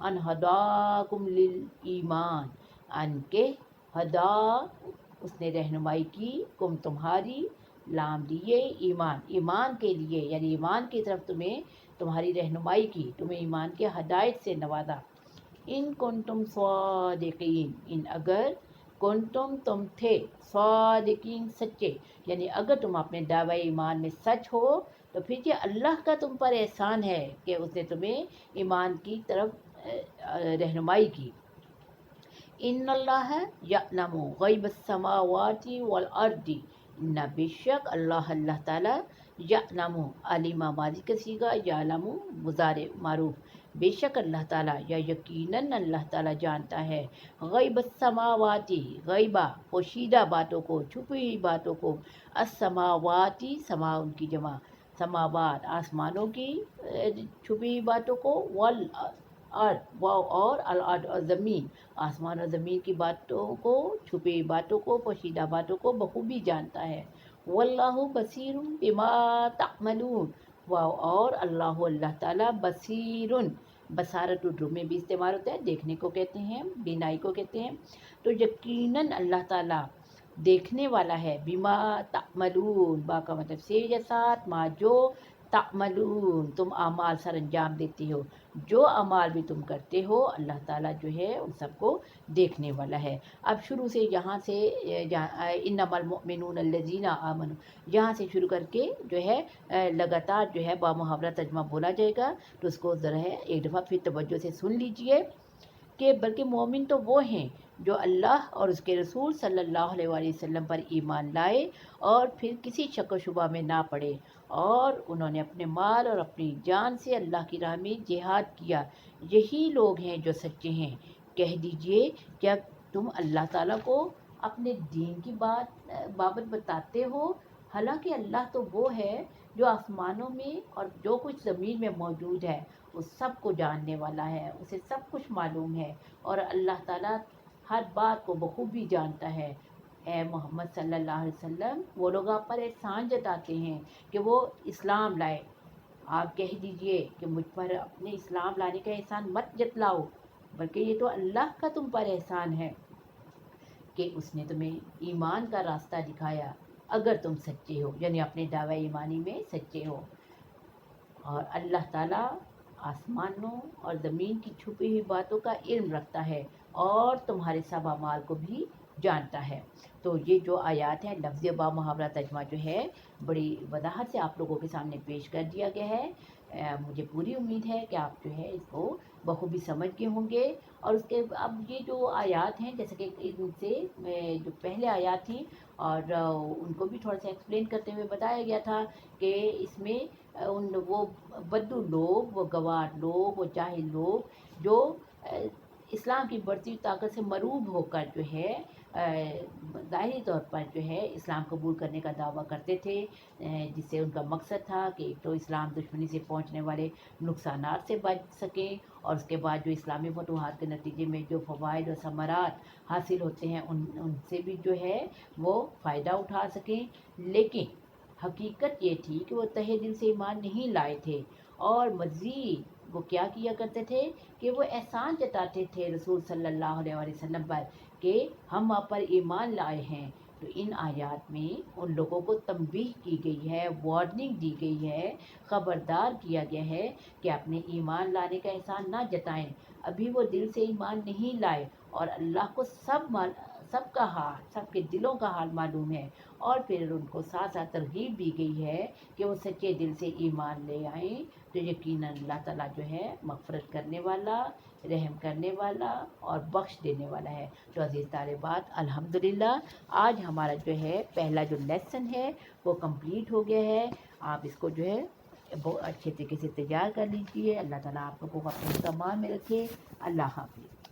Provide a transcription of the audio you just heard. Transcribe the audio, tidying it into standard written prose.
ان ہداکم للایمان، ان کے ہدا اس نے رہنمائی کی، کم تمہاری، لام لیے ایمان، ایمان کے لیے، یعنی ایمان کی طرف تمہاری رہنمائی کی، تمہیں ایمان کے ہدایت سے نوازا۔ ان کنتم صادقین، ان اگر کنتم تم تھے، صادقین سچے، یعنی اگر تم اپنے دعوی ایمان میں سچ ہو تو پھر یہ اللہ کا تم پر احسان ہے کہ اس نے تمہیں ایمان کی طرف رہنمائی کی۔ ان اللہ یعلم غیب السماوات والارض، ان بے شک اللہ تعالیٰ، یعلم، علم ماضی کا صیغہ، یعلم مضارع معروف، بے شک اللہ تعالیٰ یا یقیناً اللہ تعالیٰ جانتا ہے، غیب السماواتی، غیبہ پوشیدہ باتوں کو، چھپی ہوئی باتوں کو، السماواتی سما ان کی جمع، سماوات آسمانوں کی چھپی ہوئی باتوں کو، والارض اور الارض اور زمین، آسمان اور زمین کی باتوں کو، چھپی ہوئی باتوں کو، پوشیدہ باتوں کو بخوبی جانتا ہے۔ واللہ بصیر بما تعملون، اور اللہ تعالیٰ بصیر، بصارت اردو میں بھی استعمال ہوتا ہے، دیکھنے کو کہتے ہیں، بینائی کو کہتے ہیں، تو یقیناً اللہ تعالیٰ دیکھنے والا ہے، بما تعملون، با کا مطلب سے یا ساتھ، ما جو، تعملون تم اعمال سر انجام دیتے ہو، جو اعمال بھی تم کرتے ہو اللہ تعالیٰ جو ہے ان سب کو دیکھنے والا ہے۔ اب شروع سے یہاں سے انما المؤمنون الذین آمنوا، یہاں سے شروع کر کے جو ہے لگاتار جو ہے بامحاورہ ترجمہ بولا جائے گا، تو اس کو ذرا ہے ایک دفعہ پھر توجہ سے سن لیجئے کہ بلکہ مومن تو وہ ہیں جو اللہ اور اس کے رسول صلی اللہ علیہ وآلہ وسلم پر ایمان لائے اور پھر کسی شک و شبہ میں نہ پڑے، اور انہوں نے اپنے مال اور اپنی جان سے اللہ کی راہ میں جہاد کیا، یہی لوگ ہیں جو سچے ہیں۔ کہہ دیجئے کیا تم اللہ تعالیٰ کو اپنے دین کی بابت بتاتے ہو، حالانکہ اللہ تو وہ ہے جو آسمانوں میں اور جو کچھ زمین میں موجود ہے اس سب کو جاننے والا ہے، اسے سب کچھ معلوم ہے، اور اللہ تعالیٰ ہر بات کو بخوبی جانتا ہے۔ اے محمد صلی اللہ علیہ وسلم، وہ لوگ آپ پر احسان جتاتے ہیں کہ وہ اسلام لائے، آپ کہہ دیجئے کہ مجھ پر اپنے اسلام لانے کا احسان مت جتلاؤ، بلکہ یہ تو اللہ کا تم پر احسان ہے کہ اس نے تمہیں ایمان کا راستہ دکھایا، اگر تم سچے ہو، یعنی اپنے دعوی ایمانی میں سچے ہو۔ اور اللہ تعالیٰ آسمانوں اور زمین کی چھپی ہوئی باتوں کا علم رکھتا ہے اور تمہارے سب اعمال کو بھی جانتا ہے۔ تو یہ جو آیات ہیں، لفظ با محاورہ ترجمہ جو ہے بڑی وضاحت سے آپ لوگوں کے سامنے پیش کر دیا گیا ہے۔ مجھے پوری امید ہے کہ آپ جو ہے اس کو بخوبی سمجھ گئے ہوں گے، اور اس کے اب یہ جو آیات ہیں جیسے کہ ان سے جو پہلے آیات تھیں اور ان کو بھی تھوڑا سا ایکسپلین کرتے ہوئے بتایا گیا تھا کہ اس میں وہ بدو لوگ، وہ گوار لوگ، وہ جاہل لوگ جو اسلام کی بڑھتی ہوئی طاقت سے مروب ہو کر جو ہے ظاہری طور پر جو ہے اسلام قبول کرنے کا دعویٰ کرتے تھے، جس سے ان کا مقصد تھا کہ ایک تو اسلام دشمنی سے پہنچنے والے نقصانات سے بچ سکیں، اور اس کے بعد جو اسلامی فتوحات کے نتیجے میں جو فوائد اور ثمرات حاصل ہوتے ہیں ان سے بھی جو ہے وہ فائدہ اٹھا سکیں۔ لیکن حقیقت یہ تھی کہ وہ تہہ دل سے ایمان نہیں لائے تھے، اور مزید وہ کیا کیا کرتے تھے کہ وہ احسان جتاتے تھے رسول صلی اللہ علیہ وآلہ وسلم پر کہ ہم آپ پر ایمان لائے ہیں۔ تو ان آیات میں ان لوگوں کو تنبیہ کی گئی ہے، وارننگ دی گئی ہے، خبردار کیا گیا ہے کہ اپنے ایمان لانے کا احسان نہ جتائیں، ابھی وہ دل سے ایمان نہیں لائے، اور اللہ کو سب کا حال، سب کے دلوں کا حال معلوم ہے، اور پھر ان کو ساتھ ساتھ ترغیب دی گئی ہے کہ وہ سچے دل سے ایمان لے آئیں، تو یقیناً اللہ تعالیٰ جو ہے مغفرت کرنے والا، رحم کرنے والا اور بخش دینے والا ہے۔ تو عزیز طالبات، الحمدللہ آج ہمارا جو ہے پہلا جو لیسن ہے وہ کمپلیٹ ہو گیا ہے۔ آپ اس کو جو ہے بہت اچھے طریقے سے تیار کر لیجیے۔ اللہ تعالیٰ آپ لوگوں کو اپنے سامان میں رکھے۔ اللہ حافظ۔